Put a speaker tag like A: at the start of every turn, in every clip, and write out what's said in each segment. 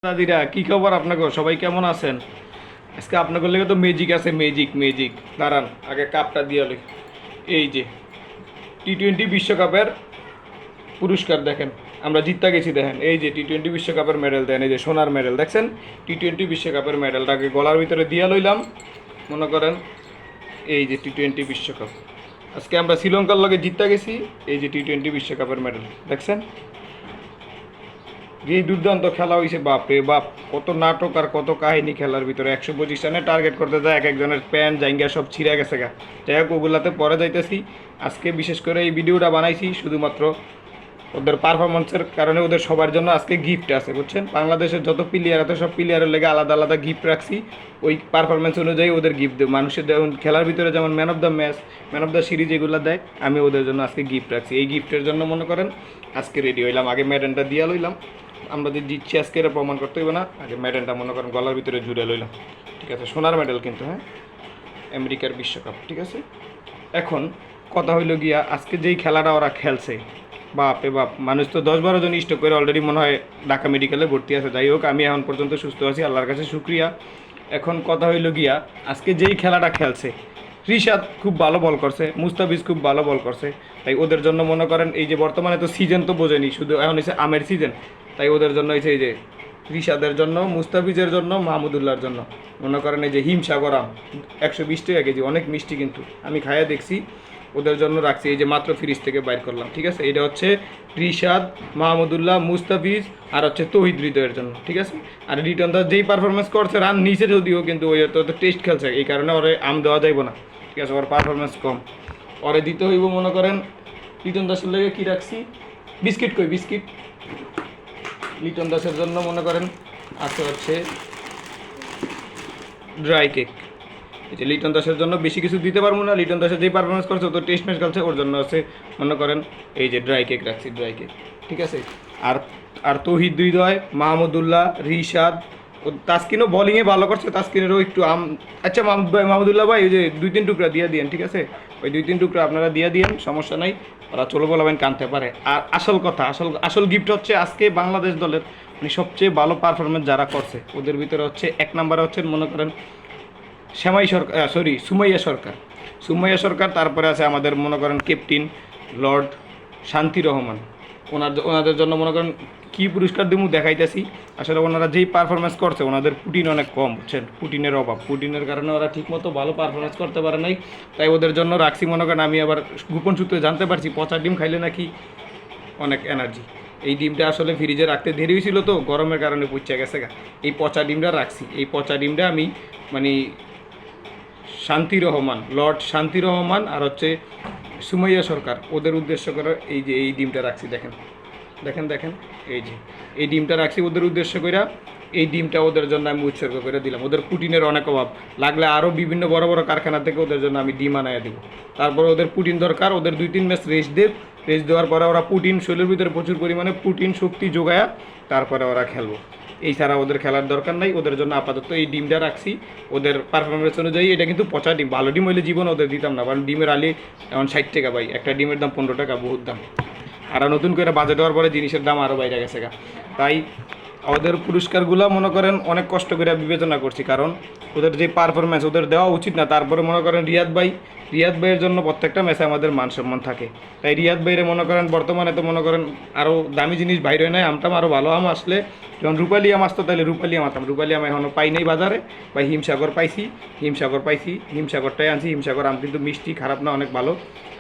A: দাদিরা কি খবর আপনাকে সবাই কেমন আছেন? আজকে আপনাদের লেগে তো ম্যাজিক আছে, ম্যাজিক ম্যাজিক। দাঁড়ান আগে কাপটা দিয়ে লই। এই যে টি-20 বিশ্বকাপের পুরস্কার দেখেন, আমরা জিততে গেছি দেখেন। এই যে টি-20 বিশ্বকাপের মেডেল দেন, এই যে সোনার মেডেল দেখছেন। টি-20 বিশ্বকাপের মেডেলটাকে গলার ভিতরে দিয়ে লইলাম। মনে করেন এই যে টি-20 বিশ্বকাপ, আজকে আমরা শ্রীলঙ্কার লগে জিততে গেছি। এই যে টি-20 বিশ্বকাপের মেডেল দেখছেন। যে দুর্দান্ত খেলা হয়েছে, বাপ রে বাপ, কত নাটক আর কত কাহিনী খেলার ভিতরে। 125 রানে টার্গেট করতে যায়, এক একজনের প্যান্ট জাঙ্গিয়া সব ছিঁড়ে গেছে গা। যাই হোক ওগুলাতে পরে যাইতেছি। আজকে বিশেষ করে এই ভিডিওটা বানাইছি শুধুমাত্র ওদের পারফরমেন্সের কারণে। ওদের সবার জন্য আজকে গিফট আছে বুঝছেন। বাংলাদেশের যত প্লেয়ার আছে সব প্লেয়ারের লেগে আলাদা আলাদা গিফট রাখছি। ওই পারফরমেন্স অনুযায়ী ওদের গিফট দেবো। মানুষের যেমন খেলার ভিতরে যেমন man of the match, man of the series এগুলো দেয়, আমি ওদের জন্য আজকে গিফট রাখছি। এই গিফটের জন্য মনে করেন আজকে রেডি হইলাম। আগে মেডেলটা দিয়ে লইলাম, আমরা যে জিতছি আজকে এটা প্রমাণ করতে হইবে না। আগে মেডেলটা মনে করেন গলার ভিতরে জুড়ে লইলাম, ঠিক আছে। সোনার মেডেল কিন্তু, হ্যাঁ, আমেরিকার বিশ্বকাপ, ঠিক আছে। এখন কথা হইল গিয়া আজকে যেই খেলাটা ওরা খেলছে, বাপ রে বাপ, মানুষ তো 10-12 জন স্টক করে অলরেডি মনে হয় ঢাকা মেডিকেলে ভর্তি আছে। যাই হোক আমি এখন পর্যন্ত সুস্থ আছি, আল্লাহর কাছে শুক্রিয়া। এখন কথা হইল গিয়া আজকে যেই খেলাটা খেলছে, রিশাদ খুব ভালো বল করছে, মুস্তাফিজ খুব ভালো বল করছে। তাই ওদের জন্য মনে করেন এই যে বর্তমানে তো সিজন তো বোঝেনি, শুধু এখন হচ্ছে আমের সিজন। তাই ওদের জন্য হচ্ছে এই যে রিশাদের জন্য, মুস্তাফিজের জন্য, মাহমুদুল্লাহর জন্য মনে করেন এই যে হিমসাগর আম 120 টাকা কেজি, অনেক মিষ্টি কিন্তু, আমি খাইয়া দেখছি। ওদের জন্য রাখছি, এই যে মাত্র ফ্রিজ থেকে বাইর করলাম, ঠিক আছে। এটা হচ্ছে রিশাদ, মাহমুদুল্লাহ, মুস্তাফিজ আর হচ্ছে তৌহিদ হৃদয়ের জন্য, ঠিক আছে। আর রিটন দাস যেই পারফরমেন্স করছে, রান নিচে যদিও, কিন্তু ওই তো টেস্ট খেলছে, এই কারণে ওরে আম দেওয়া যাইব না, ঠিক আছে। ওর পারফরমেন্স কম, ওরে দিতে হইব। মনে করেন লিটন দাসের লেগে কী রাখছি, বিস্কিট, কই বিস্কিট। লিটন দাসের জন্য মনে করেন আছে হচ্ছে ড্রাই কেক। এই যে লিটন দাসের জন্য বেশি কিছু দিতে পারবো না, লিটন দাসের যেই পারফরমেন্স করছে, ও তো টেস্ট ম্যাচ খেলছে, ওর জন্য আছে মনে করেন এই যে ড্রাই কেক রাখছি, ড্রাই কেক, ঠিক আছে। আর আর তৌহিদ হৃদয়, মাহমুদুল্লাহ, রিশাদ, ও তাসকিনও বোলিংয়ে ভালো করছে, তাসকিনেরও একটু আচ্ছা মাহমুদুল্লাহ ভাই ওই যে 2-3 টুকরা দিয়ে দিয়েন, ঠিক আছে। ওই 2-3 টুকরা আপনারা দিয়ে দিয়েন, সমস্যা নাই। ওরা চলো বলাবেন কানতে পারে। আর আসল কথা, আসল গিফট হচ্ছে আজকে বাংলাদেশ দলের মানে সবচেয়ে ভালো পারফরমেন্স যারা করছে, ওদের ভিতরে হচ্ছে 1 নম্বরে হচ্ছেন মনে করেন সুমাইয়া সরকার। তারপরে আছে আমাদের মনে করেন ক্যাপ্টেন লর্ড শান্তি রহমান। ওনাদের জন্য মনে করেন কী পুরস্কার দিব দেখাইতেছি। আসলে ওনারা যেই পারফরমেন্স করছে, ওনাদের পুটিন অনেক কম, বুঝছেন, পুটিনের অভাব, পুটিনের কারণে ওরা ঠিকমতো ভালো পারফরমেন্স করতে পারে নাই। তাই ওদের জন্য রাখছি মনে করেন। আমি আবার গোপন সূত্রে জানতে পারছি পচা ডিম খাইলে নাকি অনেক এনার্জি। এই ডিমটা আসলে ফ্রিজে রাখতে দেরি হয়েছিল, তো গরমের কারণে পচে গেছে গা। এই পচা ডিমটা রাখছি, এই পচা ডিমটা আমি মানে শান্তি রহমান, লর্ড শান্তি রহমান আর হচ্ছে সুমাইয়া সরকার, ওদের উদ্দেশ্য করে এই যে এই ডিমটা রাখছি। দেখেন দেখেন দেখেন, এই যে এই ডিমটা রাখছি ওদের উদ্দেশ্য করে। এই ডিমটা ওদের জন্য আমি উৎসর্গ করে দিলাম। ওদের পুটিনের অনেক অভাব, লাগলে আরও বিভিন্ন বড় বড় কারখানা থেকে ওদের জন্য আমি ডিম আনাইয়া দেবো। তারপরে ওদের পুটিন দরকার, ওদের 2-3 ম্যাচ রেস্ট দেওয়ার পরে ওরা পুটিন, শরীরের ভিতরে প্রচুর পরিমাণে পুটিন শক্তি যোগায়া তারপরে ওরা খেলবো। এই ছাড়া ওদের খেলার দরকার নাই। ওদের জন্য আপাতত এই ডিমটা রাখছি ওদের পারফরমেন্স অনুযায়ী। এটা কিন্তু পচা ডিম, ভালো ডিম হইলে জীবন ওদের দিতাম না, কারণ ডিমের আলি এখন 60 টাকা ভাই, একটা ডিমের দাম 15 টাকা, বহুত দাম। আর নতুন করে বাজেট হওয়ার পরে জিনিসের দাম আরও বাইরে গেছে গা। তাই ওদের পুরস্কারগুলো মনে করেন অনেক কষ্ট করে বিবেচনা করছি, কারণ ওদের যে পারফরমেন্স ওদের দেওয়া উচিত না। তারপরে মনে করেন রিয়াদ ভাইয়ের জন্য প্রত্যেকটা ম্যাচে আমাদের মান সম্মান থাকে। তাই রিয়াদ ভাইরে মনে করেন বর্তমানে তো মনে করেন আরও দামি জিনিস বাইর হয় নাই, আমটাম আরও ভালো আম আসলে, যখন রূপালি আম আসতো তাহলে রূপালি আম আনতাম। রূপালি আম এখনও পাই নাই বাজারে, বা হিমসাগর পাইছি, হিমসাগরটাই আনছি। হিমসাগর আম কিন্তু মিষ্টি, খারাপ না, অনেক ভালো।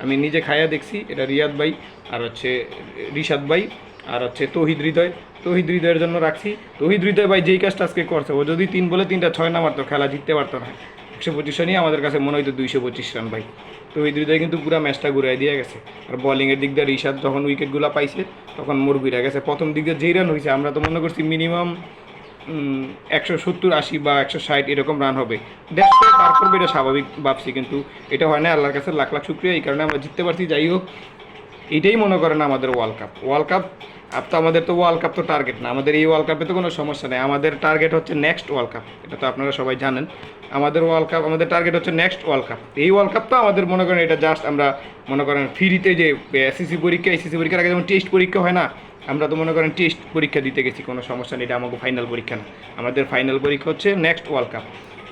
A: আমি নিজে খাইয়া দেখছি। এটা রিয়াদ ভাই আর হচ্ছে রিশাদ ভাই আর হচ্ছে তৌহিদ হৃদয়ের জন্য রাখছি। তৌহিদ হৃদয় ভাই যেই কাজটা আজকে করছে, ও যদি 3 বলে 3টা 6 না মারতো, খেলা জিততে পারতো না। 125 রানই আমাদের কাছে মনে হয়তো 225 রান ভাই। তৌহিদ হৃদয় কিন্তু পুরো ম্যাচটা ঘুরাই দিয়ে গেছে। আর বলিংয়ের দিক দিয়ে রিশাদ যখন উইকেটগুলো পাইছে তখন মোর ঘুরে গেছে। প্রথম দিক দিয়ে যেই রান হয়েছে আমরা তো মনে করছি মিনিমাম 170, 80 বা 160 এরকম রান হবে, 150 পার করবে, এটা স্বাভাবিক ভাবছি, কিন্তু এটা হয় না। আল্লাহর কাছে লাখ লাখ শুকরিয়া, এই কারণে আমরা জিততে পারছি। যাই হোক, এটাই মনে করেন আমাদের ওয়ার্ল্ড কাপ। আর তো আমাদের তো ওয়ার্ল্ড কাপ তো টার্গেট না, আমাদের এই ওয়ার্ল্ড কাপে তো কোনো সমস্যা নেই। আমাদের টার্গেট হচ্ছে নেক্সট ওয়ার্ল্ড কাপ, এটা তো আপনারা সবাই জানেন। আমাদের টার্গেট হচ্ছে নেক্সট ওয়ার্ল্ড কাপ। এই ওয়ার্ল্ড কাপ তো আমাদের মনে করেন এটা জাস্ট আমরা মনে করেন ফ্রিতে যে এসএসসি পরীক্ষার আগে যেমন টেস্ট পরীক্ষা হয় না, আমরা তো মনে করেন টেস্ট পরীক্ষা দিতে গেছি, কোনো সমস্যা নেই, এটা আমাকে ফাইনাল পরীক্ষা না। আমাদের ফাইনাল পরীক্ষা হচ্ছে নেক্সট ওয়ার্ল্ড কাপ।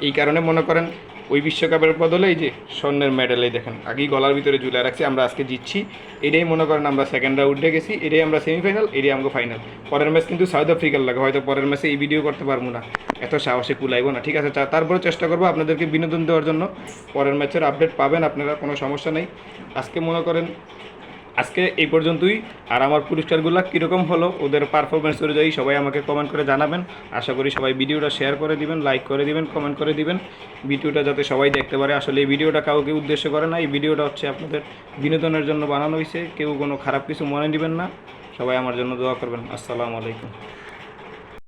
A: এই কারণে মনে করেন ওই বিশ্বকাপের বদলে এই যে স্বর্ণের মেডেল এই দেখেন আগেই গলার ভিতরে ঝুলে রাখছি, আমরা আজকে জিতছি, এটাই মনে করেন আমরা সেকেন্ড রাউন্ডে গেছি, এটাই আমরা সেমিফাইনাল, এটাই আমাকে ফাইনাল। পরের ম্যাচ কিন্তু সাউথ আফ্রিকার লাগে, হয়তো পরের ম্যাচে এই ভিডিও করতে পারবো না, এত সাহসে কুলাইবো না, ঠিক আছে। তারপরে চেষ্টা করবো আপনাদেরকে বিনোদন দেওয়ার জন্য, পরের ম্যাচের আপডেট পাবেন আপনারা, কোনো সমস্যা নেই। আজকে মনে করেন আজকে এই পর্যন্তই। আর আমার পুরস্কারগুলো কীরকম হলো ওদের পারফরমেন্স অনুযায়ী সবাই আমাকে কমেন্ট করে জানাবেন। আশা করি সবাই ভিডিওটা শেয়ার করে দিবেন, লাইক করে দিবেন, কমেন্ট করে দিবেন, ভিডিওটা যাতে সবাই দেখতে পারে। আসলে এই ভিডিওটা কাউকে উদ্দেশ্য করে না, এই ভিডিওটা হচ্ছে আপনাদের বিনোদনের জন্য বানানো হয়েছে, কেউ কোনো খারাপ কিছু মনে নেবেন না। সবাই আমার জন্য দোয়া করবেন। আসসালামু আলাইকুম।